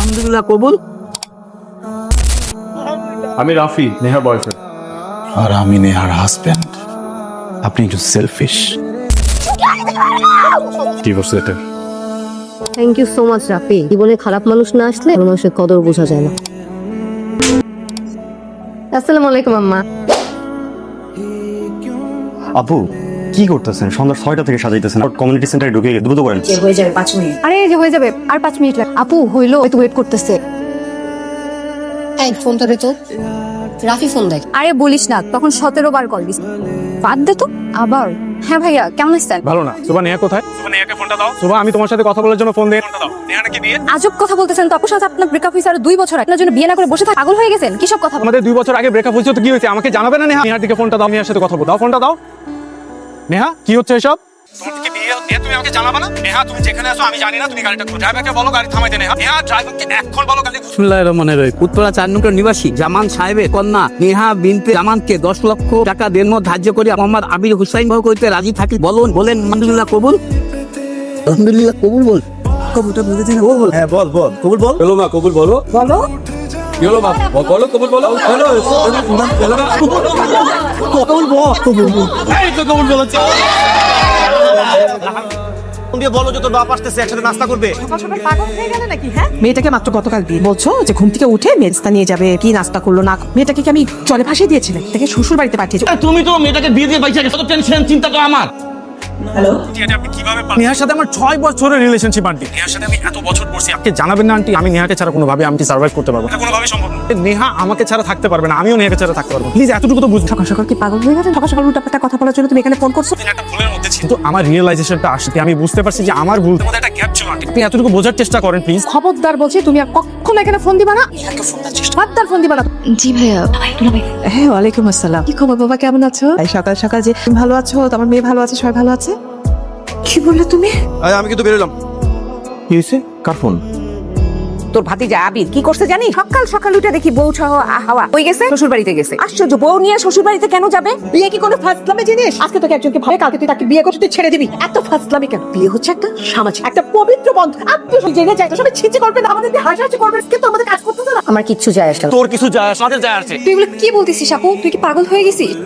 আলহামদুলিল্লাহ কবুল। আমি রাফি, নেহার বয়ফ্রেন্ড। আর আমি নেহার হাজব্যান্ড। আপনি একটু selfish. Divorce letter. Thank you so much Rafi. জীবনে খারাপ মানুষ না আসলে ভালো মানুষের কদর বোঝা যায় না। আসসালামু আলাইকুম আম্মা। আপু কি করতেছেন? সন্ধ্যা 6টা থেকে সাজাইতেছেন, কমিউনিটি সেন্টারে ঢুকে দ্রুত করেন। হয়ে যাবে 5 মিনিট। আরে এই যে হয়ে যাবে আর 5 মিনিট লাগে। আপু হইলো, একটু ওয়েট করতেছে। এই ফোন ধরে তো রাফি ফোন দেয়। আরে বলিস না, তখন 17 বার কল দিস। বাদ দে তো আবার। হ্যাঁ ভাইয়া কেমন আছেন? ভালো না। সুবা, নেহা কোথায়? সুবা, নেহাকে ফোনটা দাও। সুবা, আমি তোমার সাথে কথা বলার জন্য ফোন দিয়ে ফোনটা দাও। নেহা নাকি বিয়ে? আজব কথা বলতেছেন তো। আপুর সাথে আপনার ব্রেকআপ হয়েছে আর 2 বছর। আপনার জন্য বিয়ে না করে বসে থাক, পাগল হয়ে গেছেন? কি সব কথা? আমাদের 2 বছর আগে ব্রেকআপ হয়েছে তো কি হয়েছে? আমাকে জানাবে না? নেহা, নেহার দিকে ফোনটা দাও, নেহার সাথে কথা বলো। দাও ফোনটা দাও। নেহা কি হচ্ছে এসব? তোমার কি বিয়ে? নেহা তুমি আমাকে জানাবে না? নেহা তুমি যেখানে আছো আমি জানি না। তুমি গাড়িটা ড্রাইভারকে বলো গাড়ি থামাইতে। নেহা, নেহা ড্রাইভারকে এখন বলো গাড়ি। বিসমিল্লাহির রহমানির রহিম। উত্তরা 4 নম্বর নিবাসী জামান সাহেবের কন্যা নেহা বিনতে জামানকে 10 লক্ষ টাকা দেনমত ধার্য করে মোহাম্মদ আবির হুসাইন ভাই কইতে রাজি থাকি। বলুন বলেন আলহামদুলিল্লাহ কবুল। আলহামদুলিল্লাহ কবুল বল। কবুলটা বলে দিন। ও বল। হ্যাঁ বল বল। কবুল বল। বলো মা, কবুল বলো। বলো কি হলো মা? বলো কবুল বলো। হ্যালো কবুল বল। কবুল বল। এই তো কবুল বলেছে। বলো যে তোর বাপ আসতেছে, একসাথে নাস্তা করবে। পাগল হয়ে গেলে নাকি? হ্যাঁ, মেয়েটাকে মাত্র গতকাল দিয়ে বলছো যে ঘুম থেকে উঠে মেজদা নিয়ে যাবে, কি নাস্তা করলো না। মেয়েটাকে কি আমি জলে ভাসিয়ে দিয়েছিলাম? তাকে শ্বশুর বাড়িতে পাঠিয়েছি। তুমি তো মেয়েটাকে বিয়ে দিয়ে পাইছা, কত টেনশন চিন্তা তো আমার। আপনি কিভাবে নেহার সাথে আমার 6 বছরের রিলেশনশিপ আন্টি। নেহার সাথে আমি এত বছর পড়ছি। আপনি জানাবেন না আন্টি, আমি নেহাকে ছাড়া কোনোভাবে আমি সার্ভাইভ করতে পারবো না। কোনোভাবে সম্ভব না। নেহা আমাকে ছাড়া থাকতে পারবে না, আমিও নেহাকে ছাড়া থাকতে পারবো না। প্লিজ এতটুকু তো বুঝুন। সকাল সকাল কি পাগল হয়ে গেছে? সকাল সকাল উল্টাপাল্টা কথা বলার জন্য তুমি এখানে ফোন করছো? একটা ভুলের মধ্যে ছিল, কিন্তু আমার রিয়েলাইজেশনটা আসছে। আমি বুঝতে পারছি যে আমার ভুল। তোমাদের একটা গ্যাপ ছিল আন্টি। আপনি এতটুকু বোঝার চেষ্টা করেন প্লিজ। খবরদার বলছি, তুমি আর কখনো এখানে ফোন দিবা না। খবরদার ফোন দিবা না। জি ভাইয়া। হ্যাঁ, ওয়ালাইকুম আসসালাম। কি খবর বাবা, কেমন আছো? এই সকাল সকাল যে তুমি ভালো আছো, তোমার মেয়ে ভালো আছে, সবাই ভালো আছে? কি বললে তুমি? আমি কিন্তু বেরোলাম। কি হয়েছে? কার ফোন? তোর ভাতিজা আবির কি করছে জানি? সকাল সকাল উঠে দেখি বউ সহ হাওয়া হয়ে গেছে, শ্বশুর বাড়িতে গেছে। আশ্চর্য, বউ নিয়ে শ্বশুর বাড়িতে কেন যাবে? বিয়ে কি কোনো ফাজলামি জিনিস? আজকে তোকে একজনকে ভাবে, কালকে তুই তাকে বিয়ে করছিস, তুই ছেড়ে দিবি। এত ফাজলামি কেন? বিয়ে হচ্ছে একটা সামাজিক, একটা পবিত্র বন্ধন। আত্মীয় জেনে যায়, সবাই ছিচে করবে না, আমাদের দিয়ে হাসাহাসি করবে, কিন্তু আমাদের কাজ করতেছে না। আমার কিচ্ছু যায় আসে না। তোর কিছু যায় আসে, আমাদের যায় আসে। তুই এগুলো কি বলতেছিস আপু? তুই কি পাগল হয়ে গেছিস?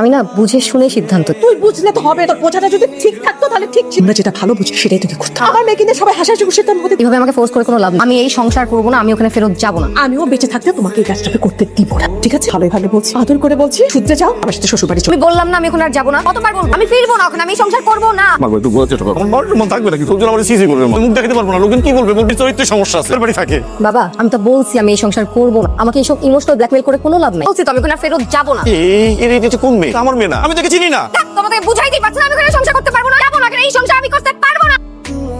আমি না বুঝে শুনে সিদ্ধান্ত। তুই বুঝলে তো হবে, তোর বোঝাটা যদি ঠিক থাকতো তাহলে ঠিক ছিল। আমরা যেটা ভালো বুঝি সেটাই তোকে করতে হবে। আমার মেয়েকে নিয়ে সবাই হাসাহাসি করছে, তোর মধ্যে এভাবে আমাকে ফোর্স করে কোনো লাভ নেই। আমি এই সংসার করবো না, আমি ওখানে ফেরত যাবো না। আমিও বেঁচে থাকতে তোমাকে এই কাজটাকে করতে দিব না, ঠিক আছে? ভালোই ভালো বলছি, আদর করে বলছি, শুদ্ধে যাও, আমার সাথে শ্বশুর বাড়ি চলো। আমি বললাম না আমি এখন আর যাবো না। কতবার বলবো? আমি ফিরবো না ওখানে, আমি এই সংসার করবো না। মাগো একটু বোঝার চেষ্টা করো। আমার মন থাকবে নাকি? তোর জন্য আমার সিসি করবে, মুখ দেখাতে পারবো না। লোকজন কি বলবে? বলবি চরিত্রের সমস্যা আছে, বাড়ি থাকে। বাবা আমি তো বলছি আমি এই সংসার করবো না। আমাকে এইসব ইমোশনাল ব্ল্যাকমেল করে কোনো লাভ নেই। বলছি তো আমি ওখানে আর ফেরত যাবো না। এই কোন মেয়ে? আমার মেয়ে না, আমি তাকে চিনি না। তোমাকে বুঝাইতেই পারছি না, আমি ওখানে সংসার করতে পারবো না। যাবো না, এই সংসার আমি করতে পারবো না।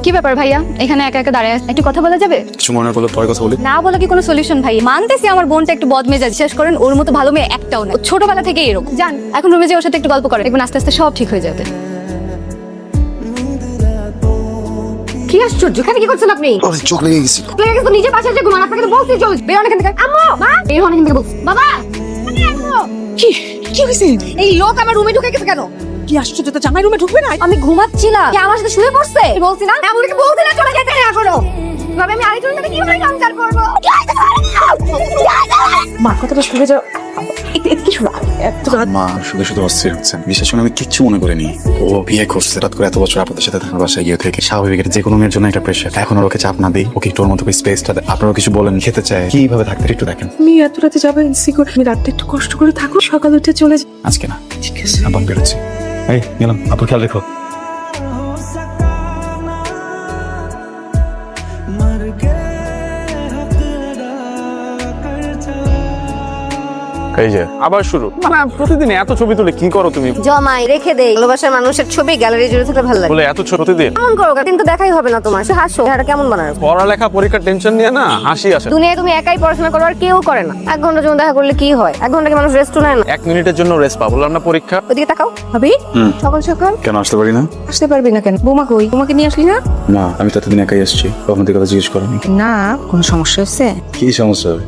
কি ব্যাপার ভাইয়া, এখানে একা একা দাঁড়ায় একটু কথা বলা যাবে? কিছু মনে করলে তোর কথা বলি। না বলা কি কোনো সলিউশন ভাই? মানতেছি আমার বোনটা একটু বদমেজাজ, শেষ করেন ওর মতো ভালো মেয়ে একটাও না। ও ছোটবেলা থেকেই এরকম। জান এখন রুমে যে ওর সাথে একটু গল্প করে, দেখবেন আস্তে আস্তে সব ঠিক হয়ে যাবে। কি আশ্চর্য, এখানে কি করছেন আপনি? চোখ লেগে গেছে। লেগে গেছে তো নিজে বাসায় যে ঘুমান। আপনাকে তো বলছি চল বের হন এখান থেকে। আম্মু মা বের হন এখান থেকে। বাবা কি কি হয়েছে? এই লোক আমার রুমে ঢুকে গেছে কেন? কি আশ্চর্য, তো জামাই রুমে ঢুকবে না? আমি ঘুমাচ্ছিলাম, কি আমার সাথে শুয়ে পড়ছে? বলছি না এমনকি বলছি না চলে যেতে এখনো। তবে আমি আরেকজনের সাথে কিভাবে সংসার করবো? মা কথাটা শুনে যাও। একটু শোনো। মা শুধু শুধু অস্থির হচ্ছেন। বিশেষ করে আমি কিচ্ছু মনে করিনি। ও বিয়ে করছে, রাত করে এত বছর আপনাদের সাথে থাকার বাসায় গিয়ে থেকে স্বাভাবিক, এটা যে কোনো মেয়ের জন্য একটা প্রেশার। এখন ওকে চাপ না দিই, ওকে একটু ওর মতো স্পেসটা দেয়। আপনারা কিছু বলেন, খেতে চায়, কিভাবে থাকতে একটু দেখেন। তুমি এত রাতে যাবে ইনসিকিউর, তুমি রাতটা একটু কষ্ট করে থাকো, সকাল উঠে চলে যাও। আজকে না, ঠিক আছে আবার বেরোচ্ছি। এই গেলাম, আপনার খেয়াল রেখো। এই যে আবার শুরু। মানে প্রতিদিন এত ছবি তুলে কি করো তুমি? জমাই রেখে দেই। ভালোবাসার মানুষের ছবি গ্যালারি জুড়ে থাকলে ভালো লাগে। বলে এত ছবি প্রতিদিন কেমন করো? কিন্তু দেখাই হবে না তোমার। সে হাসো, এটা কেমন বানায়? পড়ালেখা পরীক্ষার টেনশন নিয়ে না হাসি আসে। দুনিয়ায় তুমি একাই পড়াশোনা করো আর কেউ করে না। 1 ঘন্টার জন্য দেখা করলে কি হয়? 1 ঘন্টা কি মানুষ রেস্ট নেয় না? 1 মিনিটের জন্য রেস্ট পাবো। বললাম না পরীক্ষা। ওদিকে তাকাও। ভাবি সকাল সকাল কেন আসতে পারি না? আসতে পারবি না কেন? বৌমা কই? তোমাকে নিয়ে আসলি না? না, আমি তো এতদিন একাই আসছি, কখন থেকে কথা জিজ্ঞেস করেনি। না কোনো সমস্যা হচ্ছে? কি সমস্যা হবে?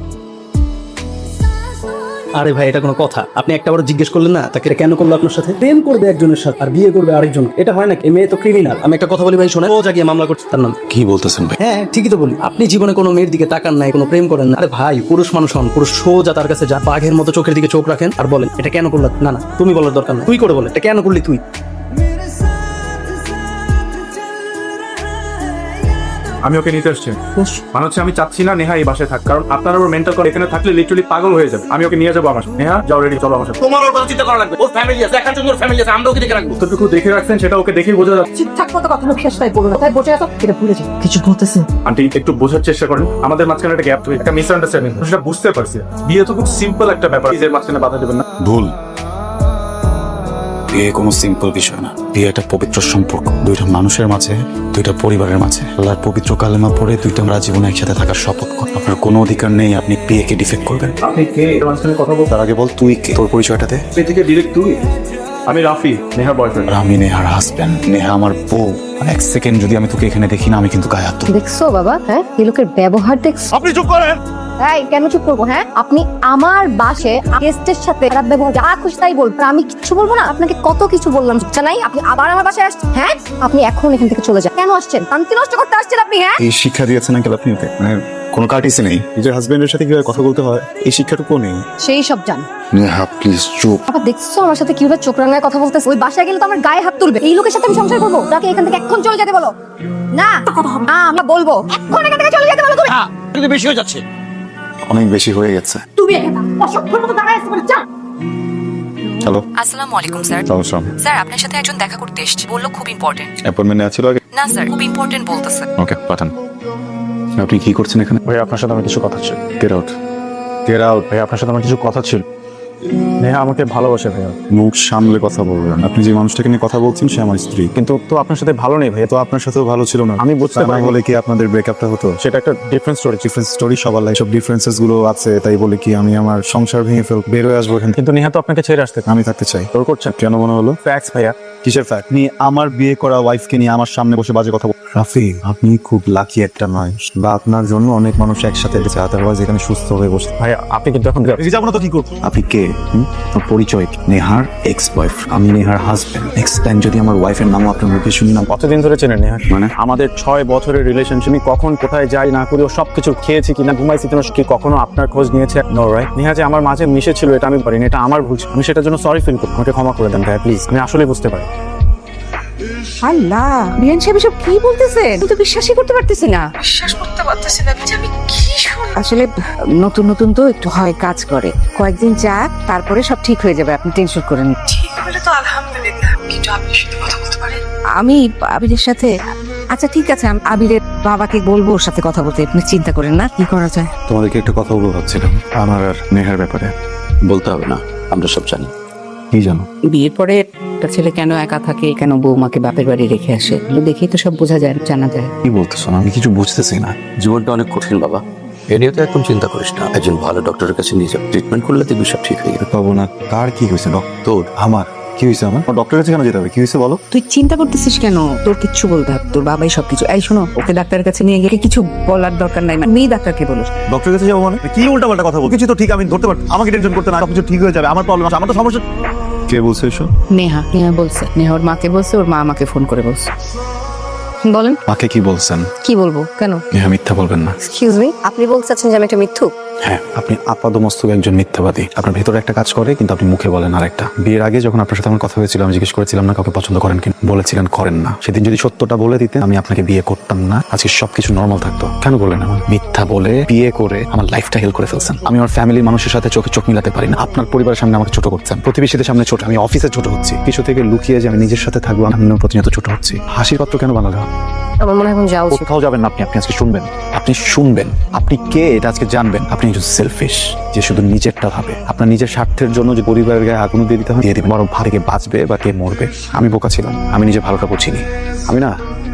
আরে ভাই এটা কোনো কথা? আপনি একটা বার জিজ্ঞেস করলেন না তাকে এটা কেন করলো আপনার সাথে? প্রেম করবে একজনের সাথে আর বিয়ে করবে আরেকজন, এটা হয় নাকি? এই মেয়ে তো ক্রিমিনাল। আমি একটা কথা বলি ভাই, শোনেন, ও জাগিয়ে মামলা করছে তার নাম। কি বলতেছেন ভাই? হ্যাঁ ঠিকই তো বলি। আপনি জীবনে কোনো মেয়ের দিকে তাকান নাই, কোনো প্রেম করেন না। আরে ভাই পুরুষ মানুষ হন, পুরুষ সোজা তার কাছে যা, বাঘের মতো চোখের দিকে চোখ রাখেন আর বলেন এটা কেন করলো। না না, তুমি বলার দরকার না, তুই করে বলে এটা কেন করলি তুই। আমি ওকে নিতে আসছি। মানে হচ্ছে আমি চাচ্ছি না নেহা এই বাসায় থাক, কারণ আপনার ওর মেন্টাল করে এখানে থাকলে লিটারালি পাগল হয়ে যাবে। আমি ওকে নিয়ে যাবো আমার সাথে। নেহা যাও, রেডি, চলো আমার সাথে। তোমার ওর কথা চিন্তা করা লাগবে, ওর ফ্যামিলি আছে, দেখার জন্য ওর ফ্যামিলি আছে, আমরা ওকে দেখে রাখবো। যতটুকু দেখে রাখছেন সেটা ওকে দেখেই বোঝা যাচ্ছে। ঠিকঠাক মতো কখনো শেষটাই বলো না, তাই বসে আছো এটা ভুলে যাও। কিছু বলতেছে আন্টি একটু বোঝার চেষ্টা করেন, আমাদের মাঝখানে একটা গ্যাপ তৈরি, একটা মিসআন্ডারস্ট্যান্ডিং, সেটা বুঝতে পারছি। বিয়ে তো খুব সিম্পল একটা ব্যাপার, নিজের মাঝখানে বাধা দেবেন না। ভুল। বিয়ে কোনো সিম্পল বিষয় না, বিয়ে একটা পবিত্র সম্পর্ক, দুইটা মানুষের মাঝে, দুইটা পরিবারের মাঝে আল্লাহর পবিত্র কালেমা পড়ে দুইটা আমরা জীবনে একসাথে থাকার শপথ করি। আপনার কোনো অধিকার নেই আপনি বিয়েকে ডিফেক্ট করবেন। আপনি কে? এর মাঝখানে কথা বলতে তার আগে বল তুই কে, তোর পরিচয়টা দে। থেকে ডিরেক্ট তুই। আমি রাফি, নেহার বয়ফ্রেন্ড। আর আমি নেহার হাজবেন্ড, নেহা আমার বউ। আর এক সেকেন্ড যদি আমি তোকে এখানে দেখি না, আমি কিন্তু গায়ে হাত তুলবো। দেখছো বাবা, হ্যাঁ এই লোকের ব্যবহার দেখছো? আপনি চুপ করেন। এই কেন চুপ করবো? হ্যাঁ আপনি আমার বাসে গেস্টের সাথে খারাপ ব্যবহার যা খুশি তাই বলবেন, আর আমি কিছু বলবো না? আপনাকে কত কিছু বললাম, জানাই আপনি আবার আমার বাসায় আসছেন। হ্যাঁ আপনি এখন এখান থেকে চলে যান। কেন আসছেন? শান্তি নষ্ট করতে আসছেন আপনি? হ্যাঁ এই শিক্ষা দিয়েছেন আঙ্কেল আপনি ওকে? মানে কোনো কার্টিসি নেই, নিজের হাজবেন্ডের সাথে কিভাবে কথা বলতে হয় এই শিক্ষাটুকু নেই। সেই সব জান। নেহা প্লিজ চুপ। আবার দেখছো আমার সাথে কিভাবে চোখ রাঙায় কথা বলতেছে? ওই বাসায় গেলে তো আমার গায়ে হাত তুলবে। এই লোকের সাথে আমি সংসার করবো? তাকে এখান থেকে এখন চলে যেতে বলো। না না আমরা বলবো এখন এখান থেকে চলে যেতে বলো। তুমি কিন্তু বেশি হয়ে যাচ্ছে। অনেক বেশি হয়ে গেছে। তুমি এখানে অসভ্যের মতো দাঁড়ায় আছো বলে যাও। চলো। আসসালামু আলাইকুম স্যার। সমস্যা স্যার আপনার সাথে একজন দেখা করতে এসেছে, বললো খুব ইম্পর্টেন্ট। অ্যাপয়েন্টমেন্ট নেওয়া ছিল আগে? না স্যার, খুব ইম্পর্টেন্ট বলতেছে। ওকে পাঠান। আপনি কি করছেন এখানে? ভাই আপনার সাথে আমার কিছু কথা ছিল। Get out. Get out. ভাই আপনার সাথে আমার কিছু কথা ছিল। নেহা আমাকে ভালোবাসে ভাইয়া। মুখ সামলে কথা বলবেন। আপনি যে মানুষটাকে নিয়ে কথা বলছেন সে আমার স্ত্রী। কিন্তু তো আপনার সাথে ভালো নেই ভাইয়া। তো আপনার সাথেও ভালো ছিল না। আমি বুঝতে পারি বলে কি আপনাদের ব্রেকআপটা হতো? সেটা একটা ডিফারেন্ট স্টোরি। ডিফারেন্স স্টোরি, সবার লাইফ সব ডিফারেন্সেস গুলো আছে, তাই বলে কি আমি আমার সংসার ভেঙে ফেল বের হয়ে আসবো এখান থেকে? কিন্তু নেহা তো আপনাকে ছেড়ে আসতে আমি থাকতে চাই। তোর করছেন কেন মনে হলো? ফ্যাক্টস ভাইয়া। কিসের ফ্যাক্ট? আপনি আমার বিয়ে করা ওয়াইফকে নিয়ে আমার সামনে বসে বাজে কথা বল। রাফি আপনি খুব লাকি একটা নয়, বা আপনার জন্য অনেক মানুষ একসাথে বেঁচে, আদারওয়াইজ এখানে সুস্থ হয়ে বসে। ভাইয়া আপনি কিন্তু এখন যাবো না তো কি করবো? আপনি কে? আপনার পরিচয় কি? নেহার এক্স ওয়াইফ, আমি নেহার হাজবেন্ড। নেক্সট টাইম যদি আমার ওয়াইফের নাম আপনার মুখে শুনি না। কতদিন ধরে চেনেন নেহা? মানে আমাদের 6 বছরের রিলেশনশিপ, কখন কোথায় যাই না করি, ও সবকিছু খেয়েছি কিনা, ঘুমাইছি কিনা, কি কখনো আপনার খোঁজ নিয়েছে? No right. নেহা যে আমার মাঝে মিশে ছিল এটা আমি পারিনি, এটা আমার ভুল। আমি সেটার জন্য সরি ফিল করি। আমাকে ক্ষমা করে দেন ভাইয়া প্লিজ। আমি আসলে বুঝতে পারি। আল্লাহ, বিয়ান সাহেব এসব কি বলতেছেন? আমি তো বিশ্বাসই করতে পারতেছি না। বিশ্বাস করতে পারতেছি না যে আমি কি শুনলাম। আসলে নতুন নতুন তো একটু হয় কাজ করে, কয়েকদিন যাক তারপরে সব ঠিক হয়ে যাবে, আপনি টেনশন করেন না। ঠিক হলে তো আলহামদুলিল্লাহ, কিন্তু আপনি সাথে কথা বলতে পারেন? আমি আবিরের সাথে, আচ্ছা ঠিক আছে আমি আবিরের বাবাকে বলবো ওর সাথে কথা বলতে, আপনি চিন্তা করেন না। কি করা যায়? তোমাদেরকে একটা কথা বলবো ভাবছিলাম, আমার আর নেহার ব্যাপারে। বলতে হবে না, আমরা সব জানি। কি জানো? বিয়ের পরে একটা ছেলে কেন একা থাকে, কেন বৌমাকে বাপের বাড়ি রেখে আসে, এগুলো দেখেই তো সব বোঝা যায়, জানা যায়। কি বলতেছো না? আমি কিছু বুঝতেছি না। জীবনটা অনেক কঠিন বাবা, এ নিয়ে তো একদম চিন্তা করিস না। একজন ভালো ডক্টরের কাছে নিয়ে যাও, ট্রিটমেন্ট করলে দেখবি সব ঠিক হয়ে যাবে। পাবো না। কার কি হয়েছে? তোর? আমার কি হয়েছে? আমার ডক্টরের কাছে কেন যেতে হবে? কি হয়েছে বলো? তুই চিন্তা করতেছিস কেন? তোর কিচ্ছু বলতে হবে, তোর বাবাই সবকিছু। এই শোনো, ওকে ডাক্তারের কাছে নিয়ে গেলে কিছু বলার দরকার নাই, মেয়ে ডাক্তারকে বলো। ডক্টরের কাছে যাবো মানে? কি উল্টাপাল্টা কথা বল? কিছু তো ঠিক আমি ধরতে পারছি। আমাকে টেনশন করতে না, সবকিছু ঠিক হয়ে যাবে। আমার প্রবলেম আছে, আমার তো সমস্যা। কে বলছে এসব? নেহা বলছে। নেহা ওর মাকে বলছে, ওর মা আমাকে ফোন করে বলছে। বলেন মাকে কি বলছেন? কি বলবো? কেন? নেহা মিথ্যা বলবেন না। এক্সকিউজ মি, আপনি বলছেন যে আমি একটা মিথ্যু? হ্যাঁ, আপনি আপাদমস্তক একজন মিথ্যাবাদী। আপনার ভেতরে একটা কাজ করে কিন্তু আপনি মুখে বলেন আরেকটা। বিয়ের আগে যখন আপনার সাথে আমার কথা হয়েছিল, আমি জিজ্ঞেস করেছিলাম না কাউকে পছন্দ করেন কিনা, বলেছিলেন করেন না। সেদিন যদি সত্যটা বলে দিতেন আমি আপনাকে বিয়ে করতাম না, আজকে সবকিছু নর্মাল থাকতো। কেন বলেন এমন? মিথ্যা বলে বিয়ে করে আমার লাইফটা হেল করে ফেলছেন। আমি আমার ফ্যামিলির মানুষের সাথে চোখে চোখ মিলাতে পারি না। আপনার পরিবারের সামনে আমাকে ছোট করছেন, প্রতিবেশীদের সামনে ছোট, আমি অফিসে ছোট হচ্ছি। কিছু থেকে লুকিয়ে যে আমি নিজের সাথে থাকবো, আমি প্রতিনিয়ত ছোট হচ্ছি। হাসির পাত্র কেন বানালে? আমার মনে হয় এখন যাওয়া উচিত। কোথাও যাবেন না আপনি, আপনি আজকে শুনবেন। আপনি শুনবেন, আপনি কে এটা আজকে জানবেন। আপনি একজন সেলফিশ, যে শুধু নিজেরটা ভাবে। আপনার নিজের স্বার্থের জন্য যে পরিবারের গায়ে আগুন দিয়ে দিতে হয়, দিয়ে দিবেন। বরং ভারে কে বাঁচবে বা কে মরবে। আমি বোকা ছিলাম, আমি নিজে ভালোটা বুঝিনি। আমি না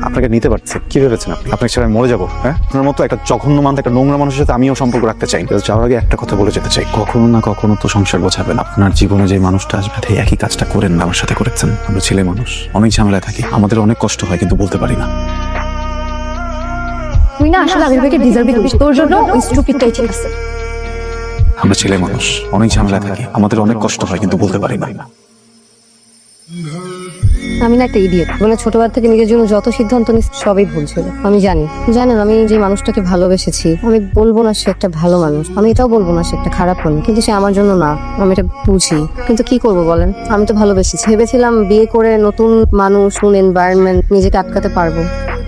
আপনাকে নিতে পারছি। কি ভেবেছেন আপনি? আপনাকে ছাড়া আমি মরে যাবো? হ্যাঁ, আপনার মতো একটা জঘন্য মানুষ, একটা নোংরা মানুষের সাথে আমিও সম্পর্ক রাখতে চাই। যাওয়ার আগে একটা কথা বলে যেতে চাই, কখনো না কখনো তো সংসার গোছাবেন। আপনার জীবনে যে মানুষটা আসবে সেই একই কাজটা করেন না আমার সাথে করেছেন। আমরা ছেলে মানুষ, অনেক ঝামেলায় থাকি, আমাদের অনেক কষ্ট হয় কিন্তু বলতে পারি না। তুই না আসলে আবির ভাইকে ডিজার্ভই করিস, তোর জন্য ওই স্টুপিডটাই ঠিক আছে। আমরা ছেলে মানুষ, অনেক ঝামেলা থাকে, আমাদের অনেক কষ্ট হয় কিন্তু বলতে পারি না। আমি না একটা ইডিয়েট, মানে ছোটবেলা থেকে নিজের জন্য যত সিদ্ধান্ত নিচ্ছি সবই ভুল ছিল। আমি জানি, জানেন আমি যে মানুষটাকে ভালোবেসেছি, আমি বলবো না সে একটা ভালো মানুষ, আমি এটাও বলবো না সে একটা খারাপ মানুষ, কিন্তু সে আমার জন্য না, আমি এটা বুঝি। কিন্তু কি করব বলেন, আমি তো ভালোবেসেছি, ভেবেছিলাম বিয়ে করে নতুন মানুষ, নতুন এনভায়রনমেন্ট, নিজেকে আটকাতে পারবো।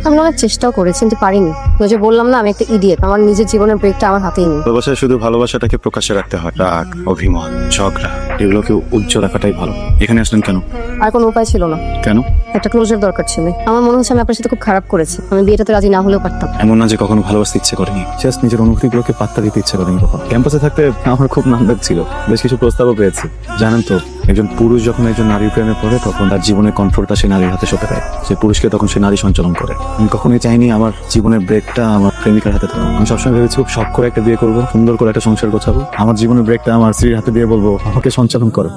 আমি অনেক চেষ্টাও করেছি কিন্তু পারিনি। ওই যে বললাম না আমি একটা ইডিয়েট, আমার নিজের জীবনের ব্রেকটা আমার হাতেই নেই। ভালোবাসায় শুধু ভালোবাসাটাকে প্রকাশ্যে রাখতে হয়, রাগ, অভিমান, ঝগড়া এগুলোকে উজ্জ্বল রাখাটাই ভালো। এখানে আসলেন কেন? আর কোনো উপায় ছিল না, কেন? একটা ক্লোজার দরকার ছিল। আমার মনে হচ্ছে আমি আপনার সাথে খুব খারাপ করেছি, আমি বিয়েটাতে রাজি না হলেও পারতাম। এমন না যে কখনো ভালোবাসতে ইচ্ছে করেনি, জাস্ট নিজের অনুভূতিগুলোকে পাত্তা দিতে ইচ্ছে করেনি কখন। ক্যাম্পাসে থাকতে আমার খুব নাম ছিল, বেশ কিছু প্রস্তাবও পেয়েছি। জানেন তো, একজন পুরুষ যখন একজন নারীর প্রেমে পড়ে তখন তার জীবনের কন্ট্রোলটা সে নারীর হাতে সঁপে দেয়। সে পুরুষকে তখন সে নারী সঞ্চালন করে। আমি কখনোই চাইনি আমার জীবনের ব্রেকটা আমার প্রেমিকার হাতে থাকুক। আমি সবসময় ভেবেছি খুব শখ করে একটা বিয়ে করবো, সুন্দর করে একটা সংসার গোছাবো, আমার জীবনের ব্রেকটা আমার স্ত্রীর হাতে দিয়ে বলবো আমাকে সঞ্চালন করো।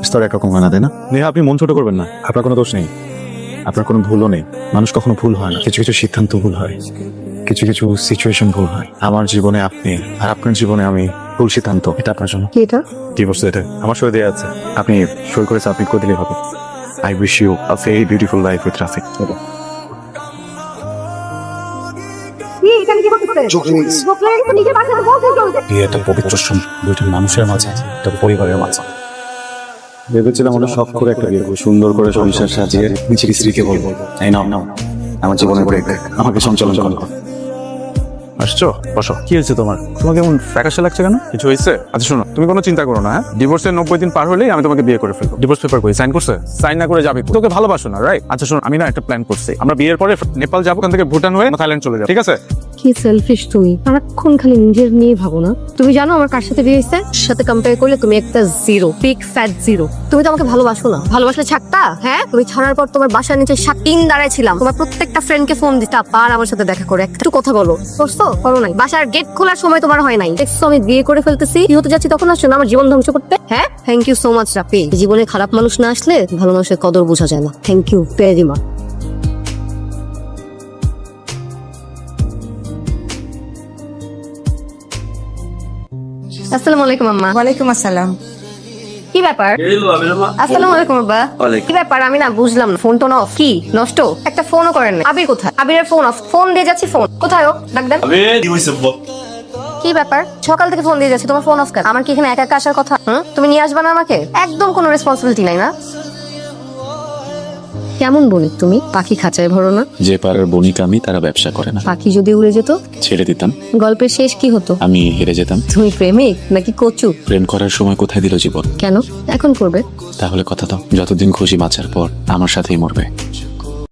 স্তর একরকম হয় না, তাই না? নেহা, আপনি মন ছোট করবেন না, আপনার কোনো দোষ নেই, আপনার কোনো ভুলও নেই। মানুষ কখনো ভুল হয় না, কিছু কিছু সিদ্ধান্ত ভুল হয়, কিছু কিছু সিচুয়েশন ভুল হয়। আমার জীবনে আপনি আর আপনার জীবনে আমি ভুল সিদ্ধান্ত, এটা আপনার জন্য। কি এটা? ডিভোর্স লেটার আমার সই দেওয়া আছে, আপনি সই করে সাবমিট করে দিলেই হবে। I wish you a very beautiful life with Rafiq. বিয়ে একটা পবিত্র সম্পর্ক, দুইটা মানুষের মাঝে, একটা পরিবারের মাঝে। ভেবেছিলাম ওটা শখ করে একটা বিয়ে করবো, সুন্দর করে সংসার সাজিয়ে নিজের স্ত্রীকে বলবো এই নাও নাও আমার জীবনের ব্রেক, আমাকে সঞ্চালন করো। আসছো, বসো। কি হয়েছে তোমার? তোমাকে এমন ফ্যাকাশে লাগছে কেন? কিছু হয়েছে? আচ্ছা শোনো, তুমি কোনো চিন্তা করো না, হ্যাঁ? ডিভোর্সের 90 দিন পার হলেই আমি তোমাকে বিয়ে করে ফেলবো। ডিভোর্স পেপার কই সাইন করছে? সাইন না করে যাবি? তোকে ভালোবাসো না, রাইট? আচ্ছা শোনো, আমি না একটা প্ল্যান করছি, আমরা বিয়ের পরে নেপাল যাবো, ওখান থেকে ভুটান হয়ে থাইল্যান্ড চলে যাবো, ঠিক আছে? কি সেলফিশ তুমি, সারাক্ষণ খালি নিজের নিয়ে ভাবো না। তুমি জানো আমার কার সাথে বিয়ে হয়েছে? সাথে কম্পেয়ার করলে তুমি একটা জিরো, বিগ ফ্যাট জিরো। তুমি তো আমাকে ভালোবাসো না, ভালোবাসলে ছাড়তা? হ্যাঁ, তুমি ছাড়ার পর তোমার বাসার নিচে 7 দিন দাঁড়ায় ছিলাম, তোমার প্রত্যেকটা ফ্রেন্ডকে ফোন দিতা, পার আমার সাথে দেখা করে একটু কথা বলো, করছো? করো নাই। বাসার গেট খোলার সময় তোমার হয় নাই। দেখছো আমি বিয়ে করে ফেলতেছি, কি হতে যাচ্ছি, তখন আসছো না আমার জীবন ধ্বংস করতে। হ্যাঁ, thank you so much Rafi. জীবনে খারাপ মানুষ না আসলে ভালো মানুষের কদর বোঝা যায় না। Thank you very much. আসসালামু আলাইকুম আম্মা। ওয়ালাইকুম আসসালাম। কি ব্যাপার? আসসালামু আলাইকুম আব্বা। কি ব্যাপার আমি না বুঝলাম না, ফোন টোন অফ, কি নষ্ট? একটা ফোনও করেন না। আবির কোথায়? আবিরের ফোন অফ, ফোন দিয়ে যাচ্ছি, ফোন কোথায়? ও ডাক দেন। কি ব্যাপার, সকাল থেকে ফোন দিয়ে যাচ্ছি, তোমার ফোন অফ কেন? আমার কি এখানে একা একা আসার কথা? তুমি নিয়ে আসবা না আমাকে? একদম কোনো রেসপন্সিবিলিটি নাই না? কেমন বলি তুমি, পাখি খাঁচায় ভরো না। যে পাড়ার বণিক আমি, তারা ব্যবসা করে না। পাখি যদি উড়ে যেত? ছেড়ে দিতাম। গল্পের শেষ কি হতো? আমি হেরে যেতাম। তুমি প্রেমিক নাকি কচু? প্রেম করার সময় কোথায় দিল জীবন? কেন এখন করবে? তাহলে কথা দাও, যতদিন খুশি বাঁচার পর আমার সাথেই মরবে।